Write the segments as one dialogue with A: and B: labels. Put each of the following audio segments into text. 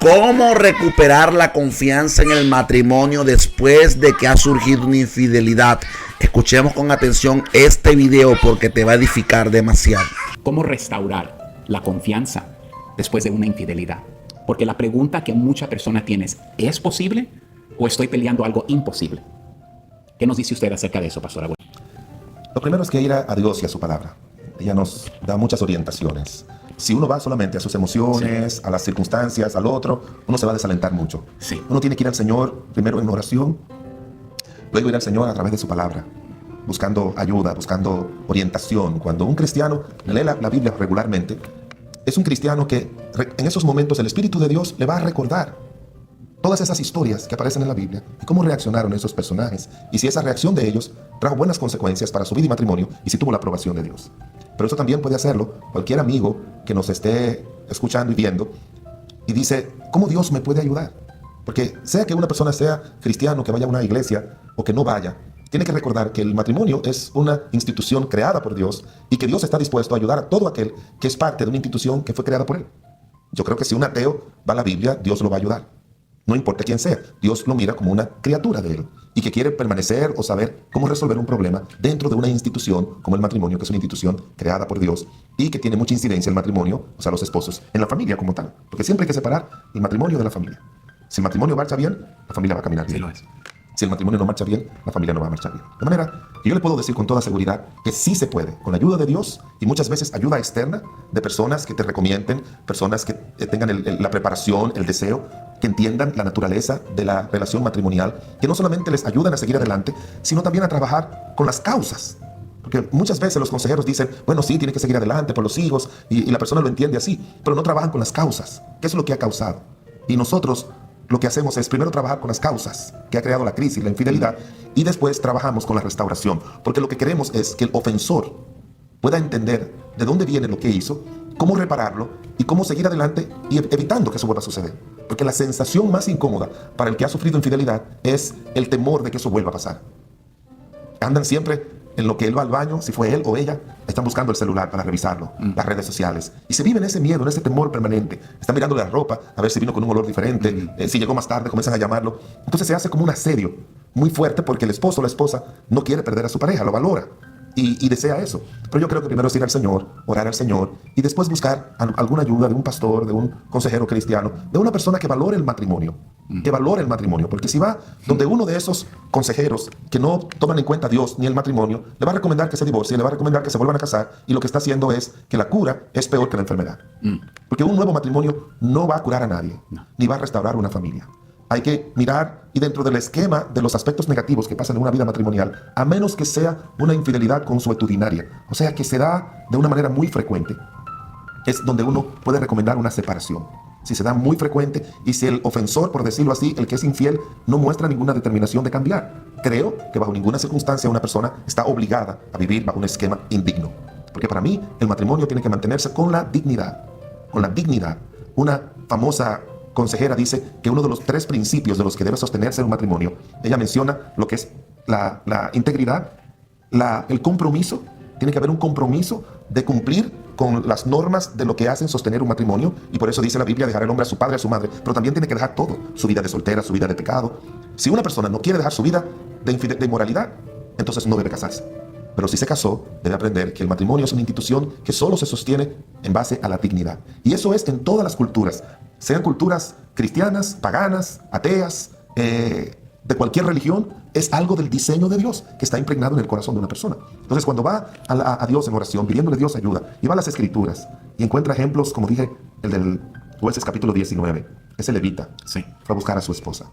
A: ¿Cómo recuperar la confianza en el matrimonio después de que ha surgido una infidelidad? Escuchemos con atención este video porque te va a edificar demasiado.
B: ¿Cómo restaurar la confianza después de una infidelidad? Porque la pregunta que muchas personas tienen ¿es posible o estoy peleando algo imposible? ¿Qué nos dice usted acerca de eso, Pastor Abuelo?
C: Lo primero es que ir a Dios y a su palabra. Ella nos da muchas orientaciones. Si uno va solamente a sus emociones, a las circunstancias, al otro, uno se va a desalentar mucho.
B: Sí.
C: Uno tiene que ir al Señor primero en oración, luego ir al Señor a través de su palabra, buscando ayuda, buscando orientación. Cuando un cristiano lee la Biblia regularmente, es un cristiano que en esos momentos el Espíritu de Dios le va a recordar todas esas historias que aparecen en la Biblia y cómo reaccionaron esos personajes y si esa reacción de ellos trajo buenas consecuencias para su vida y matrimonio y si tuvo la aprobación de Dios. Pero eso también puede hacerlo cualquier amigo que nos esté escuchando y viendo y dice, ¿cómo Dios me puede ayudar? Porque sea que una persona sea cristiano, que vaya a una iglesia o que no vaya, tiene que recordar que el matrimonio es una institución creada por Dios y que Dios está dispuesto a ayudar a todo aquel que es parte de una institución que fue creada por Él. Yo creo que si un ateo va a la Biblia, Dios lo va a ayudar. No importa quién sea, Dios lo mira como una criatura de Él y que quiere permanecer o saber cómo resolver un problema dentro de una institución como el matrimonio, que es una institución creada por Dios y que tiene mucha incidencia el matrimonio, o sea, los esposos, en la familia como tal. Porque siempre hay que separar el matrimonio de la familia. Si el matrimonio marcha bien, la familia va a caminar bien.
B: Sí lo es.
C: Si el matrimonio no marcha bien, la familia no va a marchar bien. De manera que yo le puedo decir con toda seguridad que sí se puede, con la ayuda de Dios y muchas veces ayuda externa de personas que te recomienden, personas que tengan la preparación, el deseo, que entiendan la naturaleza de la relación matrimonial, que no solamente les ayudan a seguir adelante, sino también a trabajar con las causas. Porque muchas veces los consejeros dicen, bueno, sí, tiene que seguir adelante por los hijos, y la persona lo entiende así, pero no trabajan con las causas. ¿Qué es lo que ha causado? Y nosotros lo que hacemos es primero trabajar con las causas que ha creado la crisis, la infidelidad, y después trabajamos con la restauración. Porque lo que queremos es que el ofensor pueda entender de dónde viene lo que hizo, cómo repararlo y cómo seguir adelante y evitando que eso vuelva a suceder. Porque la sensación más incómoda para el que ha sufrido infidelidad es el temor de que eso vuelva a pasar. Andan siempre en lo que él va al baño, si fue él o ella, están buscando el celular para revisarlo, las redes sociales. Y se vive en ese miedo, en ese temor permanente. Están mirando la ropa, a ver si vino con un olor diferente, si llegó más tarde, comienzan a llamarlo. Entonces se hace como un asedio muy fuerte porque el esposo o la esposa no quiere perder a su pareja, lo valora. Y desea eso. Pero yo creo que primero es ir al Señor, orar al Señor y después buscar alguna ayuda de un pastor, de un consejero cristiano, de una persona que valore el matrimonio. Que valore el matrimonio. Porque si va donde uno de esos consejeros que no toman en cuenta a Dios ni el matrimonio, le va a recomendar que se divorcie, le va a recomendar que se vuelvan a casar y lo que está haciendo es que la cura es peor que la enfermedad. Porque un nuevo matrimonio no va a curar a nadie, ni va a restaurar una familia. Hay que mirar y dentro del esquema de los aspectos negativos que pasan en una vida matrimonial, a menos que sea una infidelidad consuetudinaria, o sea que se da de una manera muy frecuente, es donde uno puede recomendar una separación. Si se da muy frecuente y si el ofensor, por decirlo así, el que es infiel, no muestra ninguna determinación de cambiar, creo que bajo ninguna circunstancia una persona está obligada a vivir bajo un esquema indigno. Porque para mí el matrimonio tiene que mantenerse con la dignidad. Con la dignidad. Una famosa consejera dice que uno de los 3 principios de los que debe sostenerse un matrimonio, ella menciona lo que es la integridad, el compromiso. Tiene que haber un compromiso de cumplir con las normas de lo que hacen sostener un matrimonio, y por eso dice la Biblia, dejar el hombre a su padre, a su madre, pero también tiene que dejar todo, su vida de soltera, su vida de pecado. Si una persona no quiere dejar su vida de inmoralidad, entonces no debe casarse. Pero si se casó, debe aprender que el matrimonio es una institución que solo se sostiene en base a la dignidad. Y eso es en todas las culturas, sean culturas cristianas, paganas, ateas, de cualquier religión, es algo del diseño de Dios que está impregnado en el corazón de una persona. Entonces, cuando va a Dios en oración, pidiéndole a Dios ayuda, y va a las Escrituras y encuentra ejemplos, como dije, el del Jueces capítulo 19, ese levita fue a buscar a su esposa,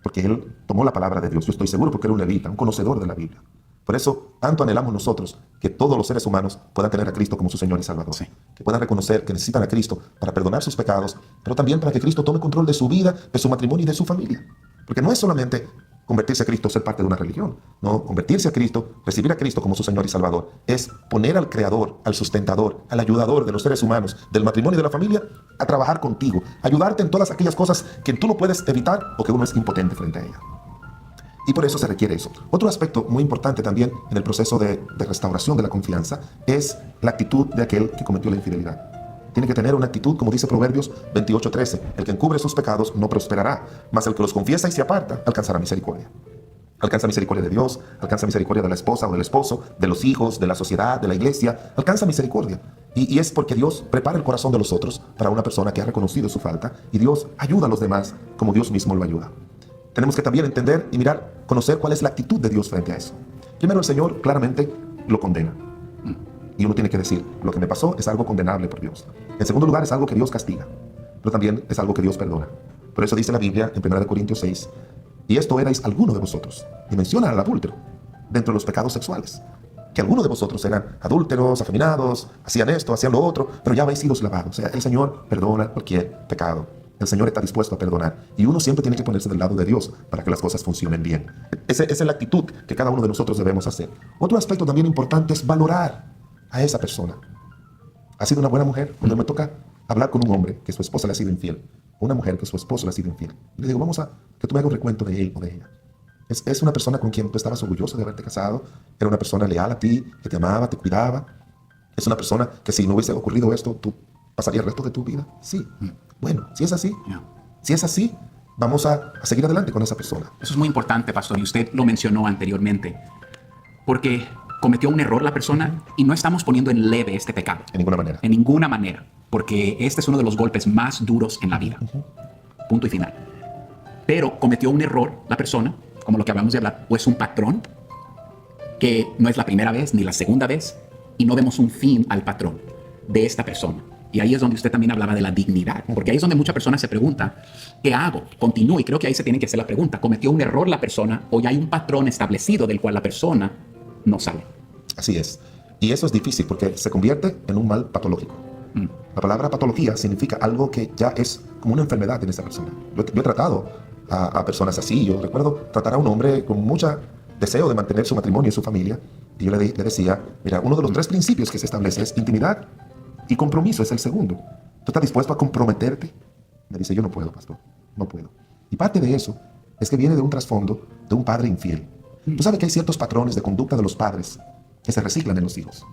C: porque él tomó la palabra de Dios. Yo estoy seguro porque era un levita, un conocedor de la Biblia. Por eso, tanto anhelamos nosotros que todos los seres humanos puedan tener a Cristo como su Señor y Salvador. Que puedan reconocer que necesitan a Cristo para perdonar sus pecados, pero también para que Cristo tome control de su vida, de su matrimonio y de su familia. Porque no es solamente convertirse a Cristo, ser parte de una religión. No, convertirse a Cristo, recibir a Cristo como su Señor y Salvador, es poner al Creador, al sustentador, al ayudador de los seres humanos, del matrimonio y de la familia, a trabajar contigo, ayudarte en todas aquellas cosas que tú no puedes evitar o que uno es impotente frente a ella. Y por eso se requiere eso. Otro aspecto muy importante también en el proceso de restauración de la confianza es la actitud de aquel que cometió la infidelidad. tiene que tener una actitud, como dice Proverbios 28:13. El que encubre sus pecados no prosperará, mas el que los confiesa y se aparta alcanzará misericordia. Alcanza misericordia de Dios, alcanza misericordia de la esposa o del esposo, de los hijos, de la sociedad, de la iglesia. Alcanza misericordia. Y es porque Dios prepara el corazón de los otros para una persona que ha reconocido su falta, y Dios ayuda a los demás como Dios mismo lo ayuda. Tenemos que también entender y mirar, conocer cuál es la actitud de Dios frente a eso. Primero, el Señor claramente lo condena. Y uno tiene que decir, lo que me pasó es algo condenable por Dios. En segundo lugar, es algo que Dios castiga, pero también es algo que Dios perdona. Por eso dice la Biblia en 1 Corintios 6, y esto erais alguno de vosotros. Y menciona al adúltero dentro de los pecados sexuales. Que algunos de vosotros eran adúlteros, afeminados, hacían esto, hacían lo otro, pero ya habéis sido lavados. O sea, el Señor perdona cualquier pecado. El Señor está dispuesto a perdonar. Y uno siempre tiene que ponerse del lado de Dios para que las cosas funcionen bien. Esa es la actitud que cada uno de nosotros debemos hacer. Otro aspecto también importante es valorar a esa persona. ¿Ha sido una buena mujer? Cuando me toca hablar con un hombre que su esposa le ha sido infiel, o una mujer que su esposo le ha sido infiel, y le digo, vamos a que tú me hagas un recuento de él o de ella. Es una persona con quien tú estabas orgulloso de haberte casado, era una persona leal a ti, que te amaba, te cuidaba. Es una persona que si no hubiese ocurrido esto, tú pasarías el resto de tu vida. Sí. Bueno, si es así, vamos a seguir adelante con esa persona.
B: Eso es muy importante, pastor, y usted lo mencionó anteriormente, porque cometió un error la persona y no estamos poniendo en leve este pecado.
C: En ninguna manera.
B: En ninguna manera, porque este es uno de los golpes más duros en la vida. Punto y final. Pero cometió un error la persona, como lo que acabamos de hablar, o es un patrón que no es la primera vez ni la segunda vez, y no vemos un fin al patrón de esta persona. Y ahí es donde usted también hablaba de la dignidad, porque ahí es donde muchas personas se preguntan, ¿qué hago? Continúo, y creo que ahí se tiene que hacer la pregunta, ¿cometió un error la persona o ya hay un patrón establecido del cual la persona no sale?
C: Así es. Y eso es difícil porque se convierte en un mal patológico. La palabra patología significa algo que ya es como una enfermedad en esa persona. Yo he tratado a personas así. Yo recuerdo tratar a un hombre con mucho deseo de mantener su matrimonio y su familia. Y yo le decía, mira, uno de los 3 principios que se establece es intimidad y compromiso, es el segundo. ¿Tú estás dispuesto a comprometerte? Me dice, yo no puedo, pastor, no puedo. Y parte de eso es que viene de un trasfondo de un padre infiel. Tú sabes que hay ciertos patrones de conducta de los padres que se reciclan en los hijos,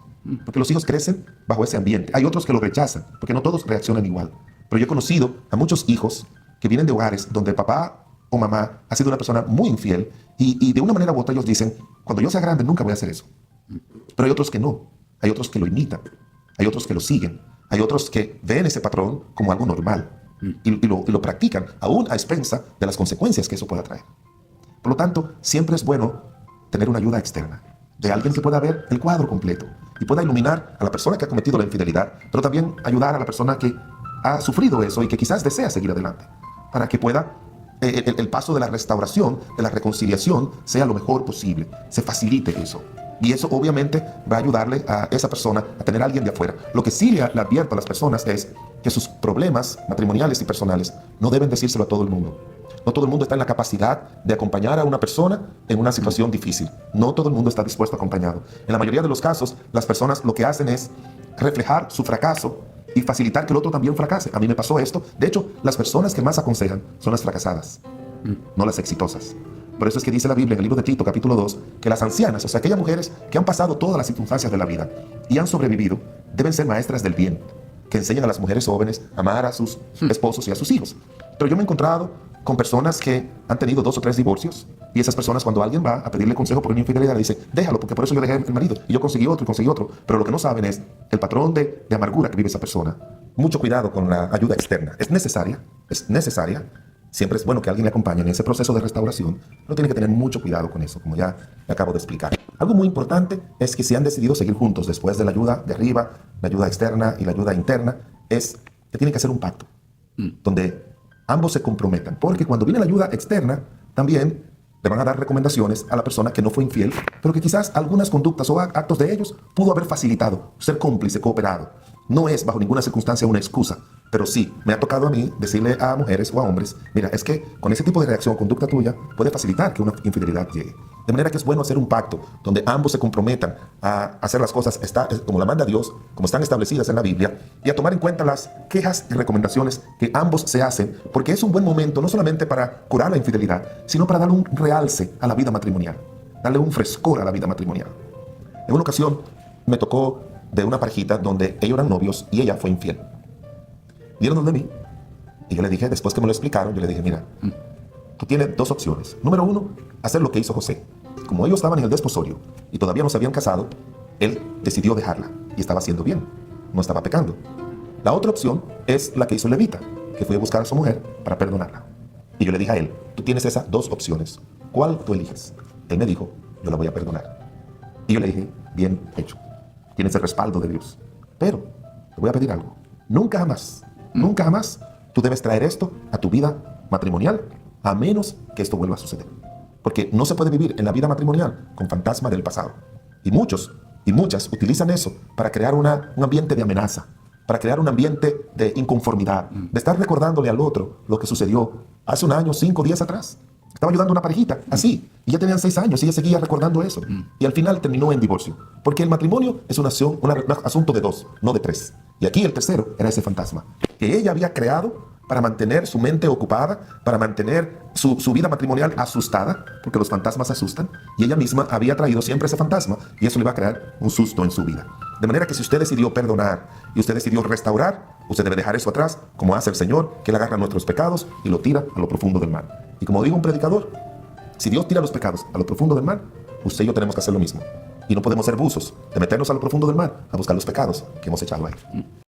C: porque los hijos crecen bajo ese ambiente. Hay otros que lo rechazan, porque no todos reaccionan igual. Pero yo he conocido a muchos hijos que vienen de hogares donde papá o mamá ha sido una persona muy infiel y de una manera u otra ellos dicen, cuando yo sea grande nunca voy a hacer eso. Pero hay otros que no, hay otros que lo imitan, hay otros que lo siguen, hay otros que ven ese patrón como algo normal y lo practican aún a expensa de las consecuencias que eso pueda traer. Por lo tanto, siempre es bueno tener una ayuda externa, de alguien que pueda ver el cuadro completo y pueda iluminar a la persona que ha cometido la infidelidad, pero también ayudar a la persona que ha sufrido eso y que quizás desea seguir adelante, para que pueda el paso de la restauración, de la reconciliación, sea lo mejor posible, se facilite eso. Y eso obviamente va a ayudarle a esa persona a tener a alguien de afuera. Lo que sí le advierto a las personas es que sus problemas matrimoniales y personales no deben decírselo a todo el mundo. No todo el mundo está en la capacidad de acompañar a una persona en una situación difícil. No todo el mundo está dispuesto a acompañarlo. En la mayoría de los casos, las personas lo que hacen es reflejar su fracaso y facilitar que el otro también fracase. A mí me pasó esto. De hecho, las personas que más aconsejan son las fracasadas, no las exitosas. Por eso es que dice la Biblia en el libro de Tito, capítulo 2, que las ancianas, o sea, aquellas mujeres que han pasado todas las circunstancias de la vida y han sobrevivido, deben ser maestras del bien, que enseñan a las mujeres jóvenes a amar a sus esposos y a sus hijos. Pero yo me he encontrado con personas que han tenido 2 o 3 divorcios, y esas personas, cuando alguien va a pedirle consejo por una infidelidad, le dice, déjalo, porque por eso yo dejé el marido, y yo conseguí otro, pero lo que no saben es el patrón de amargura que vive esa persona. Mucho cuidado con la ayuda externa. Es necesaria, siempre es bueno que alguien le acompañe en ese proceso de restauración, pero tiene que tener mucho cuidado con eso, como ya me acabo de explicar. Algo muy importante es que si han decidido seguir juntos después de la ayuda de arriba, la ayuda externa y la ayuda interna, es que tienen que hacer un pacto, donde ambos se comprometan, porque cuando viene la ayuda externa, también le van a dar recomendaciones a la persona que no fue infiel, pero que quizás algunas conductas o actos de ellos pudo haber facilitado, ser cómplice, cooperado. No es bajo ninguna circunstancia una excusa, pero sí, me ha tocado a mí decirle a mujeres o a hombres, mira, es que con ese tipo de reacción o conducta tuya puede facilitar que una infidelidad llegue. De manera que es bueno hacer un pacto donde ambos se comprometan a hacer las cosas como la manda Dios, como están establecidas en la Biblia, y a tomar en cuenta las quejas y recomendaciones que ambos se hacen, porque es un buen momento no solamente para curar la infidelidad, sino para darle un realce a la vida matrimonial, darle un frescor a la vida matrimonial. En una ocasión me tocó de una parejita donde ellos eran novios y ella fue infiel. Vinieron donde mí y yo le dije, después que me lo explicaron, yo le dije, mira, tú tienes dos opciones. Número uno, hacer lo que hizo José. Como ellos estaban en el desposorio y todavía no se habían casado, él decidió dejarla y estaba haciendo bien, no estaba pecando. La otra opción es la que hizo el levita, que fue a buscar a su mujer para perdonarla. Y yo le dije a él, tú tienes esas dos opciones, ¿cuál tú eliges? Él me dijo, yo la voy a perdonar. Y yo le dije, bien hecho, tienes el respaldo de Dios. Pero te voy a pedir algo, nunca jamás tú debes traer esto a tu vida matrimonial, a menos que esto vuelva a suceder. Porque no se puede vivir en la vida matrimonial con fantasma del pasado. Y muchos y muchas utilizan eso para crear un ambiente de amenaza, para crear un ambiente de inconformidad, de estar recordándole al otro lo que sucedió hace un año, 5 días atrás. Estaba ayudando a una parejita, así, y ya tenían 6 años y ella seguía recordando eso. Y al final terminó en divorcio. Porque el matrimonio es un asunto de 2, no de 3. Y aquí el tercero era ese fantasma que ella había creado para mantener su mente ocupada, para mantener su vida matrimonial asustada, porque los fantasmas asustan, y ella misma había traído siempre ese fantasma, y eso le iba a crear un susto en su vida. De manera que si usted decidió perdonar y usted decidió restaurar, usted debe dejar eso atrás, como hace el Señor, que Él agarra nuestros pecados y lo tira a lo profundo del mar. Y como dijo un predicador, si Dios tira los pecados a lo profundo del mar, usted y yo tenemos que hacer lo mismo. Y no podemos ser buzos de meternos a lo profundo del mar a buscar los pecados que hemos echado ahí.